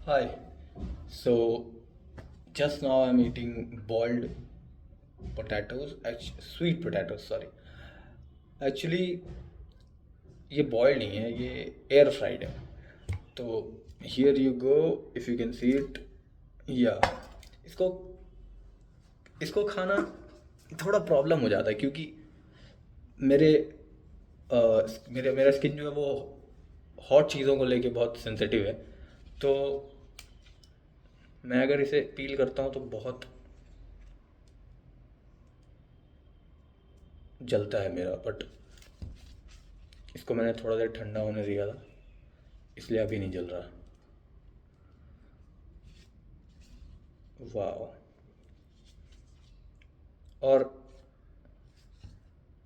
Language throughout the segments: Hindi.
Hi. So just now I'm eating boiled potatoes, sweet potatoes, sorry. Actually ये बॉयल्ड नहीं है, ये एयर फ्राइड है. तो here you go, if you can see it. या इसको इसको खाना थोड़ा प्रॉब्लम हो जाता है क्योंकि मेरे मेरा स्किन जो है वो हॉट चीज़ों को लेके बहुत सेंसिटिव है. तो मैं अगर इसे पील करता हूँ तो बहुत जलता है मेरा. बट इसको मैंने थोड़ा देर ठंडा होने दिया था, इसलिए अभी नहीं जल रहा. वाह. और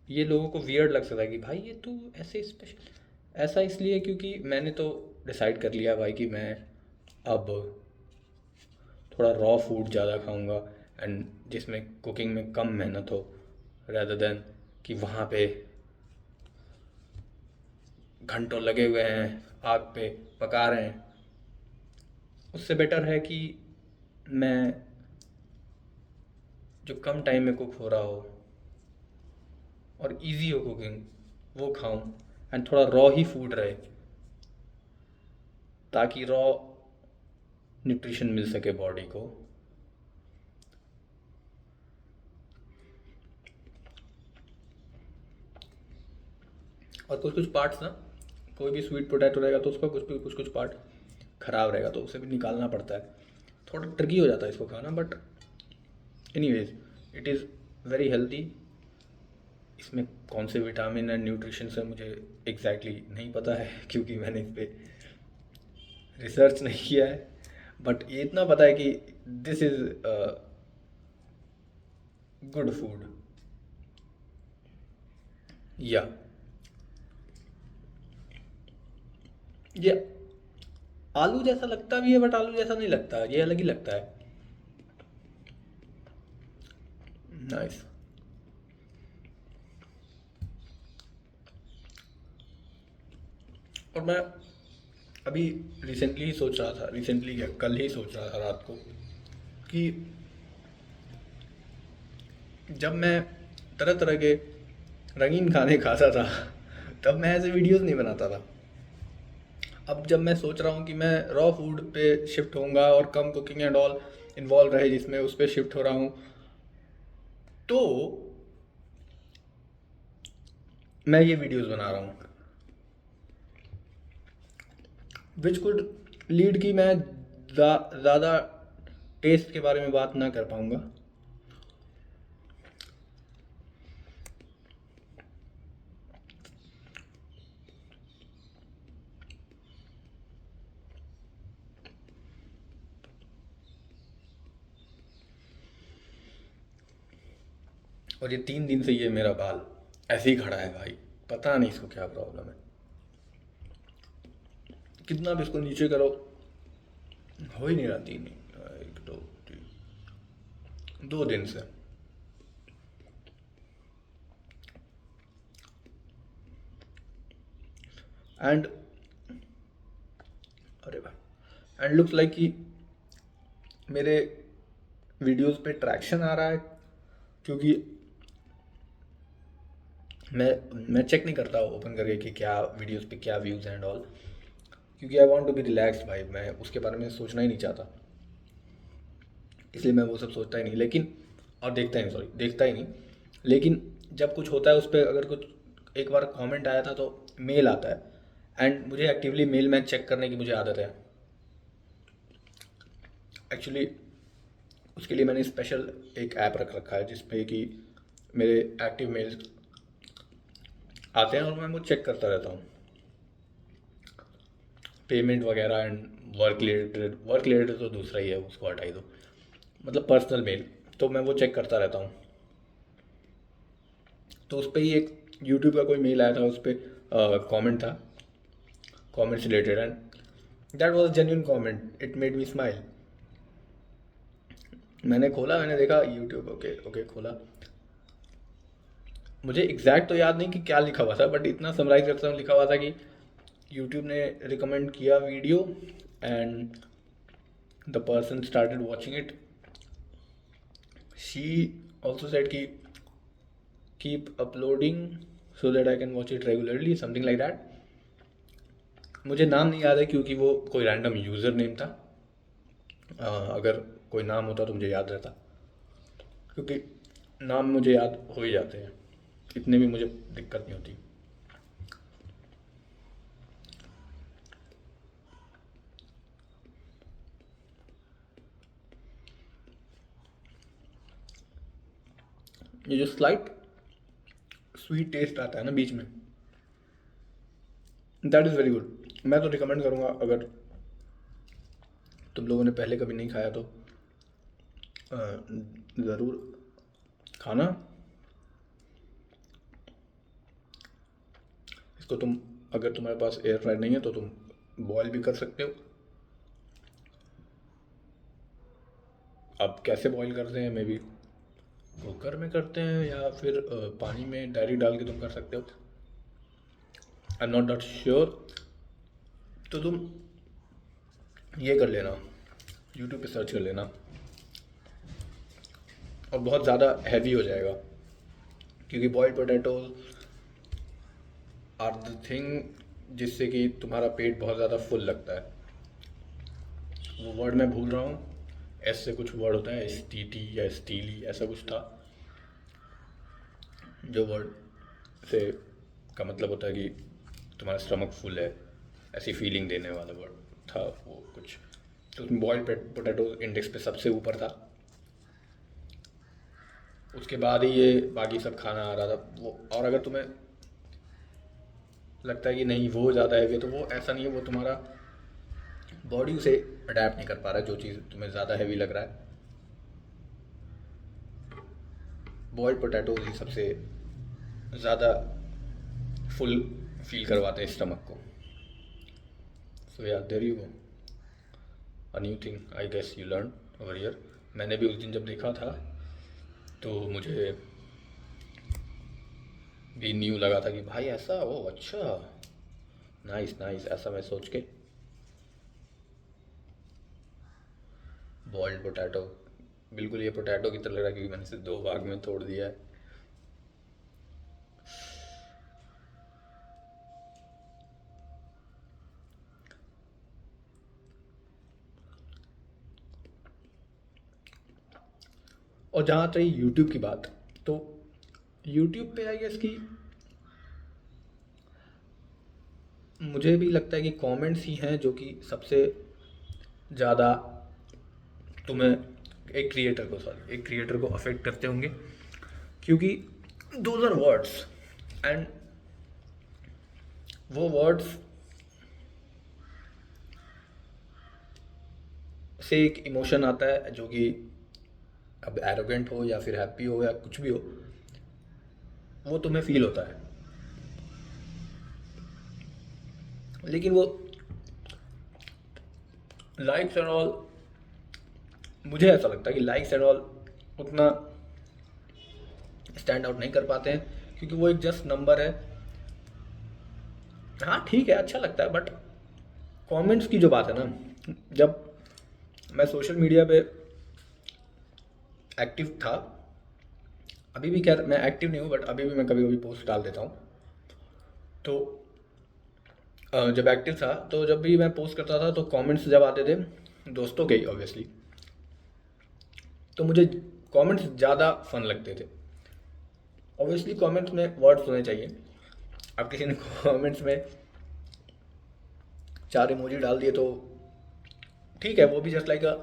ये लोगों को वियर्ड लग सकता है कि भाई ये तू ऐसे स्पेशल, ऐसा इसलिए क्योंकि मैंने तो डिसाइड कर लिया भाई कि मैं अब थोड़ा रॉ फूड ज़्यादा खाऊंगा, एंड जिसमें कुकिंग में कम मेहनत हो, rather देन कि वहाँ पे घंटों लगे हुए हैं आग पे पका रहे हैं. उससे बेटर है कि मैं जो कम टाइम में कुक हो रहा हो और इजी हो कुकिंग वो खाऊं, एंड थोड़ा रॉ ही फूड रहे ताकि रॉ न्यूट्रिशन मिल सके बॉडी को. और कुछ कुछ पार्ट्स ना, कोई भी स्वीट पोटैटो रहेगा तो उसका कुछ कुछ पार्ट ख़राब रहेगा तो उसे भी निकालना पड़ता है. थोड़ा ट्रिकी हो जाता है इसको खाना, but anyways it is very healthy. इसमें कौन से विटामिन एंड न्यूट्रिशन है मुझे नहीं पता है क्योंकि मैंने इस पर रिसर्च नहीं किया है. बट ये इतना पता है कि दिस इज़ गुड फूड. या ये आलू जैसा लगता भी है बट आलू जैसा नहीं लगता, ये अलग ही लगता है. नाइस. और मैं अभी रिसेंटली क्या, कल ही सोच रहा था रात को कि जब मैं तरह तरह के रंगीन खाने खाता था तब मैं ऐसे वीडियोस नहीं बनाता था. अब जब मैं सोच रहा हूँ कि मैं रॉ फूड पे शिफ्ट होऊंगा और कम कुकिंग एंड ऑल इन्वॉल्व रहे जिसमें उस पर शिफ्ट हो रहा हूँ, तो मैं ये वीडियोस बना रहा हूँ विच कुड लीड कि मैं ज़्यादा टेस्ट के बारे में बात ना कर पाऊँगा. और ये 3 दिन से ये मेरा बाल ऐसे ही खड़ा है भाई. पता नहीं इसको क्या प्रॉब्लम है. कितना भी इसको नीचे करो हो ही नहीं रहा. 2 दिन से. एंड अरे भाई, एंड लुक्स लाइक कि मेरे वीडियोस पे ट्रैक्शन आ रहा है क्योंकि मैं चेक नहीं करता ओपन करके कि क्या वीडियोस पे क्या व्यूज़ एंड ऑल, क्योंकि I want to be relaxed भाई. मैं उसके बारे में सोचना ही नहीं चाहता, इसलिए मैं वो सब सोचता ही नहीं. लेकिन और देखता ही नहीं. लेकिन जब कुछ होता है उस पर, अगर कुछ एक बार कमेंट आया था तो मेल आता है, एंड मुझे एक्टिवली मेल में चेक करने की मुझे आदत है. एक्चुअली उसके लिए मैंने स्पेशल एक ऐप रख रखा है जिसपे कि मेरे एक्टिव मेल्स आते हैं और मैं वो चेक करता रहता हूँ. पेमेंट वगैरह एंड वर्क रिलेटेड तो दूसरा ही है, उसको हटा ही दो. मतलब पर्सनल मेल तो मैं वो चेक करता रहता हूँ. तो उस पर ही एक यूट्यूब का कोई मेल आया था, उस पर कॉमेंट था, comments related, and that was genuine comment. It made me smile. मैंने खोला, मैंने देखा यूट्यूब, ओके ओके खोला. मुझे एग्जैक्ट तो याद नहीं कि क्या लिखा हुआ था, बट इतना समराइज करता हूँ. लिखा हुआ था कि यूट्यूब ने रिकमेंड किया video, and the person started watching it, she also said कि keep uploading so that I can watch it regularly, something like that. मुझे नाम नहीं याद है क्योंकि वो कोई रैंडम यूज़र नेम था। अगर कोई नाम होता तो मुझे याद रहता, क्योंकि नाम मुझे याद हो ही जाते हैं, इतने भी मुझे दिक्कत नहीं होती। ये जो स्लाइट स्वीट टेस्ट आता है ना बीच में, दैट इज़ वेरी गुड। मैं तो रिकमेंड करूँगा, अगर तुम लोगों ने पहले कभी नहीं खाया तो ज़रूर खाना। इसको तुम, अगर तुम्हारे पास एयर फ्रायर नहीं है तो तुम बॉयल भी कर सकते हो। अब कैसे बॉईल करते हैं, मे बी कुकर में करते हैं या फिर पानी में डायरेक्ट डाल के तुम कर सकते हो, आई एम नॉट श्योर। तो तुम ये कर लेना, यूट्यूब पे सर्च कर लेना, और बहुत ज़्यादा हैवी हो जाएगा, क्योंकि boiled potatoes are the thing जिससे कि तुम्हारा पेट बहुत ज़्यादा फुल लगता है। वो वर्ड मैं भूल रहा हूँ, एस से कुछ वर्ड होता है, स्टीटी या स्टीली ऐसा कुछ था, जो वर्ड से का मतलब होता है कि तुम्हारा स्टमक फुल है, ऐसी फीलिंग देने वाला वर्ड था वो कुछ। तो उसमें बॉइल्ड पोटैटो इंडेक्स पे सबसे ऊपर था, उसके बाद ही ये बाकी सब खाना आ रहा था वो। और अगर तुम्हें लगता है कि नहीं वो ज़्यादा हैवी है, तो वो ऐसा नहीं है, वो तुम्हारा बॉडी उसे अडेप्ट नहीं कर पा रहा है, जो चीज़ तुम्हें ज़्यादा हैवी लग रहा है। बॉइल्ड पोटैटोज ही सबसे ज़्यादा फुल फील करवाते हैं स्टमक को। So yeah there you go, a new thing I guess you learn over here. मैंने भी उस दिन जब देखा था तो मुझे भी न्यू लगा था कि भाई ऐसा, ओ अच्छा, नाइस नाइस, ऐसा मैं सोच के। बॉइल्ड पोटैटो बिल्कुल ये पोटैटो की तरह लग रहा है, क्योंकि मैंने इसे दो भाग में तोड़ दिया है। और जहाँ तक यूट्यूब की बात, तो यूट्यूब पे आई गेस कि मुझे भी लगता है कि कमेंट्स ही हैं जो कि सबसे ज़्यादा तुम्हें, एक क्रिएटर को अफेक्ट करते होंगे, क्योंकि दोज आर वर्ड्स, एंड वो वर्ड्स से एक इमोशन आता है, जो कि अब एरोगेंट हो या फिर हैप्पी हो या कुछ भी हो, वो तुम्हें फील होता है। लेकिन वो लाइक्स एंड ऑल, मुझे ऐसा लगता है कि लाइक्स एंड ऑल उतना स्टैंड आउट नहीं कर पाते हैं, क्योंकि वो एक जस्ट नंबर है। हाँ ठीक है, अच्छा लगता है, बट कमेंट्स की जो बात है ना, जब मैं सोशल मीडिया पे एक्टिव था, अभी भी खैर मैं एक्टिव नहीं हूँ, बट अभी भी मैं कभी कभी पोस्ट डाल देता हूँ। तो जब एक्टिव था तो जब भी मैं पोस्ट करता था तो कमेंट्स जब आते थे, दोस्तों के ही ऑब्वियसली, तो मुझे कमेंट्स ज़्यादा फन लगते थे। ऑब्वियसली कमेंट्स में वर्ड्स होने चाहिए। अब किसी ने कमेंट्स में 4 इमोजी डाल दिए तो ठीक है, वो भी जस्ट लाइक अ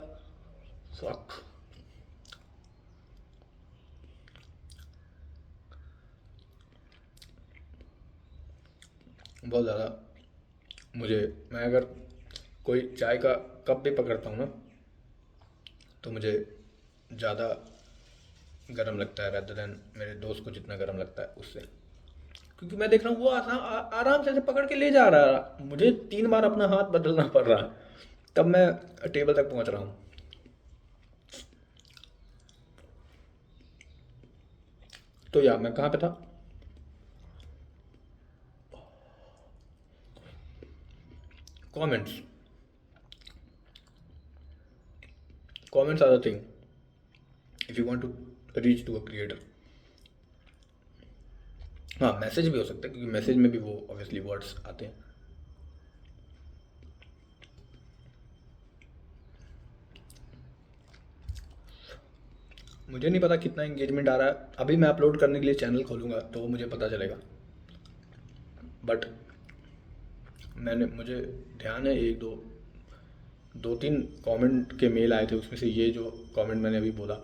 फक। बहुत ज़्यादा मुझे, मैं अगर कोई चाय का कप भी पकड़ता हूँ ना, तो मुझे ज़्यादा गर्म लगता है रेदर देन मेरे दोस्त को जितना गर्म लगता है उससे, क्योंकि मैं देख रहा हूँ वो आराम से ऐसे पकड़ के ले जा रहा है, मुझे 3 बार अपना हाथ बदलना पड़ रहा है, तब मैं टेबल तक पहुँच रहा हूँ। तो या मैं कहाँ पे था, comments. Comments are the thing if you want to reach to a creator. हाँ, मैसेज भी हो सकता है क्योंकि मैसेज में भी वो ऑब्वियसली वर्ड्स आते हैं। मुझे नहीं पता कितना एंगेजमेंट आ रहा है, अभी मैं अपलोड करने के लिए चैनल खोलूँगा तो वो मुझे पता चलेगा। बट मुझे ध्यान है एक दो तीन कमेंट के मेल आए थे, उसमें से ये जो कमेंट मैंने अभी बोला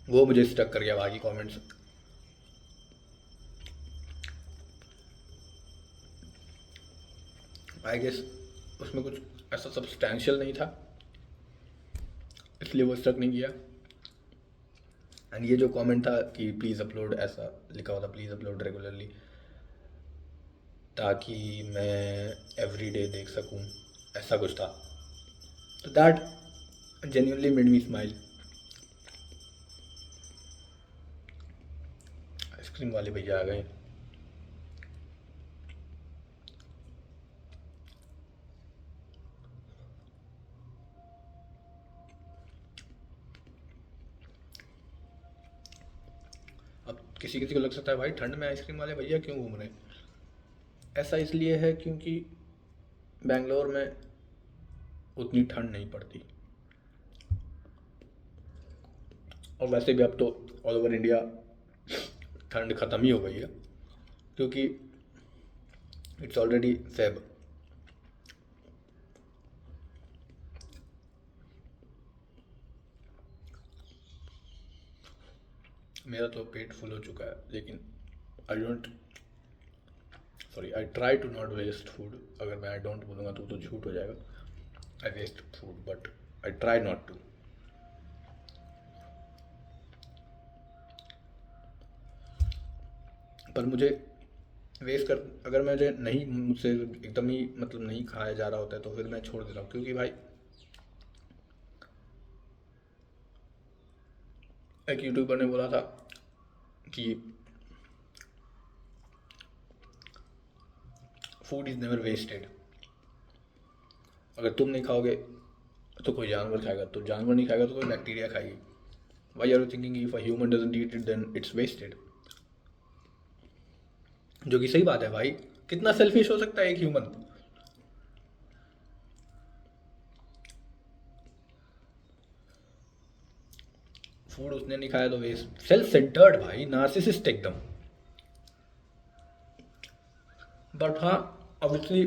वो मुझे स्टक कर गया, बाकी कमेंट्स आई गेस उसमें कुछ ऐसा सब्सटैंशियल नहीं था, इसलिए वो स्टक नहीं किया। एंड ये जो कमेंट था कि प्लीज़ अपलोड, ऐसा लिखा हुआ था प्लीज़ अपलोड रेगुलरली ताकि मैं एवरीडे देख सकूं, ऐसा कुछ था। तो that genuinely made me smile. Ice cream वाले भैया आ गए। अब किसी किसी को लग सकता है भाई ठंड में आइसक्रीम वाले भैया क्यों घूम रहे हैं। ऐसा इसलिए है क्योंकि बेंगलोर में उतनी ठंड नहीं पड़ती, और वैसे भी अब तो ऑल ओवर इंडिया ठंड ख़त्म ही हो गई है क्योंकि इट्स ऑलरेडी फेब। मेरा तो पेट फुल हो चुका है, लेकिन I try to not waste food. अगर मैं आई डोंट बोलूँगा तो झूठ हो जाएगा। I waste food but I try not to. पर मुझे वेस्ट कर, अगर मुझे नहीं, मुझसे एकदम ही मतलब नहीं खाया जा रहा होता है तो फिर मैं छोड़ देता हूँ, क्योंकि भाई एक यूट्यूबर ने बोला था कि फूड इज़ नेवर वेस्टेड। अगर तुम नहीं खाओगे तो कोई जानवर खाएगा, तो जानवर नहीं खाएगा तो कोई बैक्टीरिया खाएगी। Why are you thinking if a human doesn't eat it then it's wasted. जो कि सही बात है भाई, कितना सेल्फिश हो सकता है एक ह्यूमन। फूड उसने नहीं खाया तो वेस्ट, सेल्फ सेंटर्ड भाई, नार्सिसिस्ट एकदम। बट हाँ, ऑब्वियसली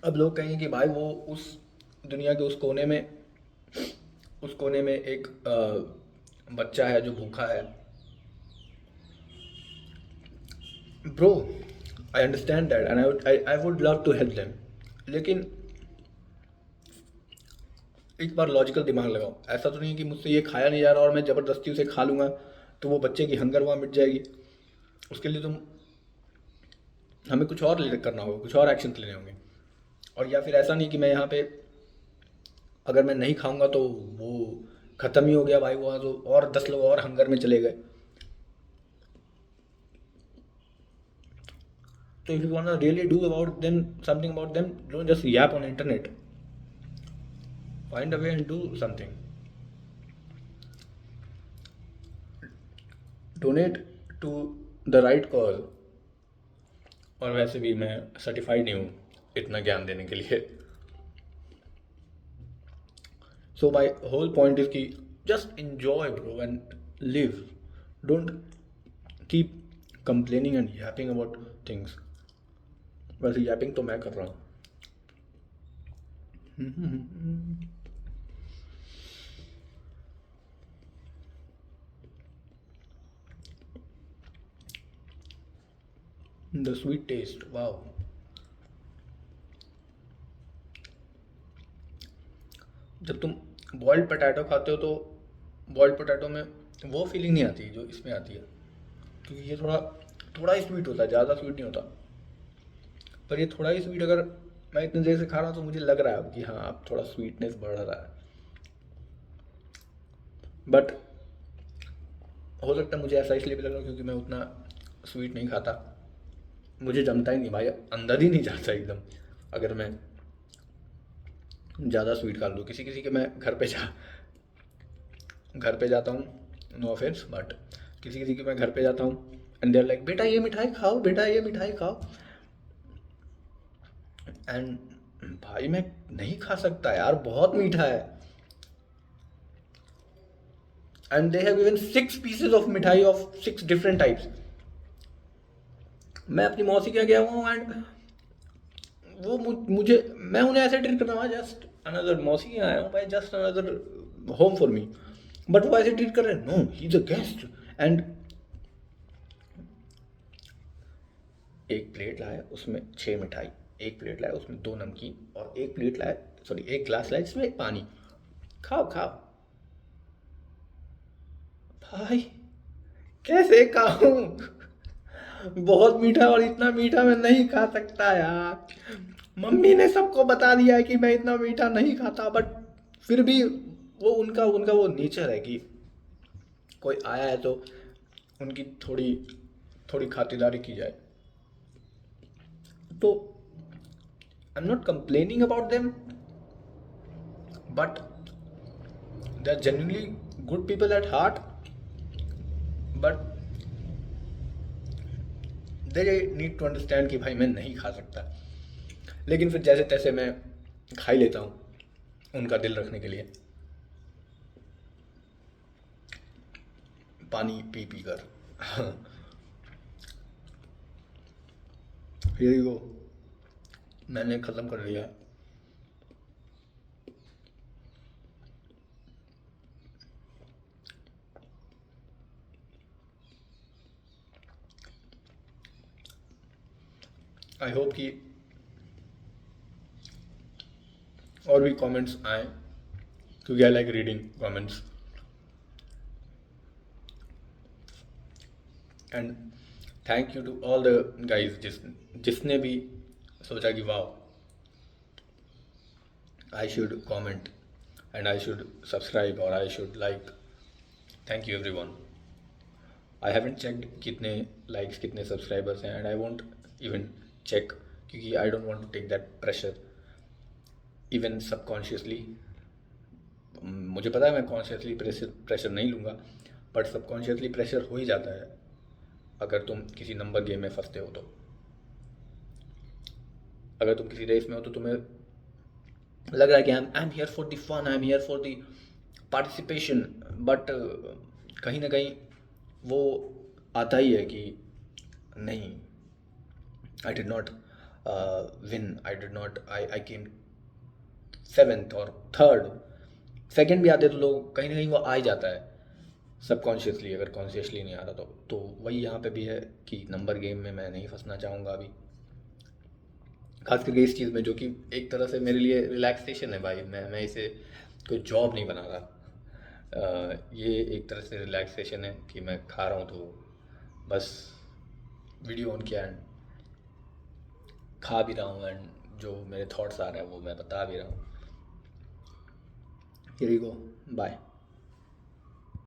अब लोग कहेंगे कि भाई वो उस दुनिया के उस कोने में एक बच्चा है जो भूखा है। Bro, I understand that and I would love to help them, लेकिन एक बार लॉजिकल दिमाग लगाओ। ऐसा तो नहीं है कि मुझसे ये खाया नहीं जा रहा और मैं ज़बरदस्ती उसे खा लूँगा तो वो बच्चे की हंगर वहाँ मिट जाएगी। उसके लिए हमें कुछ और करना होगा, कुछ और एक्शन लेने होंगे। और या फिर ऐसा नहीं कि मैं यहाँ पे अगर मैं नहीं खाऊंगा तो वो ख़त्म ही हो गया भाई, वहाँ तो और 10 लोग और हंगर में चले गए। तो if you want really do about them something about them, don't just yap on internet, find a way and do something. Donate to the right cause. और वैसे भी मैं सर्टिफाइड नहीं हूँ इतना ज्ञान देने के लिए। सो माई होल पॉइंट इज कि just enjoy bro and live. Don't keep complaining and yapping about things. वैसे yapping तो मैं कर रहा हूँ। The sweet taste, wow. जब तुम बॉइल्ड पोटैटो खाते हो तो बॉइल्ड पोटैटो में वो फीलिंग नहीं आती जो इसमें आती है, क्योंकि ये थोड़ा ही स्वीट होता है, ज़्यादा स्वीट नहीं होता। पर ये थोड़ा ही स्वीट अगर मैं इतनी देर से खा रहा हूँ तो मुझे लग रहा है अब कि हाँ अब थोड़ा स्वीटनेस बढ़ रहा है। बट हो सकता है मुझे ऐसा इसलिए भी लग रहा है क्योंकि मैं उतना स्वीट नहीं खाता, मुझे जमता ही नहीं भाई, अंदर ही नहीं जाता एकदम। अगर मैं ज़्यादा स्वीट खा लूँ। किसी किसी के मैं घर पे जाता हूँ, नो ऑफेंस, बट किसी किसी के मैं घर पे जाता हूँ एंड देर लाइक बेटा ये मिठाई खाओ, बेटा ये मिठाई खाओ, एंड भाई मैं नहीं खा सकता यार, बहुत मीठा है। And they have given 6 pieces of मिठाई ऑफ 6 डिफरेंट टाइप्स। मैं अपनी मौसी के यहाँ गया हुआ हूँ एंड वो मुझे, मैं उन्हें ऐसे ट्रीट करता हूँ, जस्ट अनदर मौसी के यहाँ आया हूँ भाई, just another home for me, but वो ऐसे ट्रीट कर रहे हैं, no he is a guest. And एक प्लेट लाया उसमें 6 मिठाई, एक प्लेट लाया उसमें 2 नमकीन, और एक प्लेट लाया, सॉरी एक ग्लास लाया जिसमें पानी। खाओ खाओ भाई, कैसे खाऊं? बहुत मीठा, और इतना मीठा मैं नहीं खा सकता यार। मम्मी ने सबको बता दिया है कि मैं इतना मीठा नहीं खाता, बट फिर भी वो उनका उनका वो नेचर है कि कोई आया है तो उनकी थोड़ी थोड़ी खातिरदारी की जाए। तो I am not complaining about them, but they are genuinely good people at heart, but they need to understand कि भाई मैं नहीं खा सकता। लेकिन फिर जैसे तैसे मैं खा ही लेता हूँ उनका दिल रखने के लिए, पानी पी पी कर। ये वो मैंने ख़त्म कर लिया। आई होप कि और भी कमेंट्स आए, क्योंकि I like reading comments. And thank you to all the guys जिसने भी सोचा कि वाह I should comment and I should subscribe और I should like. Thank you everyone. I haven't checked कितने लाइक्स कितने सब्सक्राइबर्स हैं, and I won't even check, क्योंकि I don't want to take that pressure even subconsciously. मुझे पता है मैं कॉन्शियसली प्रेशर नहीं लूँगा, बट सबकॉन्शियसली प्रेशर हो ही जाता है अगर तुम किसी नंबर गेम में फंसते हो। तो अगर तुम किसी रेस में हो तो तुम्हें लग रहा है कि I am here for the fun, I am here for the participation, but कहीं ना कहीं वो आता ही है कि नहीं, I did not win, I did not, I came 7th और 3rd, सेकंड भी आते तो लोग कहीं ना कहीं वो आ ही जाता है सबकॉन्शियसली, अगर कॉन्शियसली नहीं आ रहा तो वही यहाँ पे भी है कि नंबर गेम में मैं नहीं फंसना चाहूँगा अभी, खास करके इस चीज़ में जो कि एक तरह से मेरे लिए रिलैक्सेशन है भाई। मैं इसे कोई जॉब नहीं बना रहा। ये एक तरह से रिलैक्सेशन है कि मैं खा रहा हूँ तो बस वीडियो ऑन किया एंड खा भी रहा हूँ, एंड जो मेरे थॉट्स आ रहे हैं वो मैं बता भी रहा हूँ। Here you go, bye.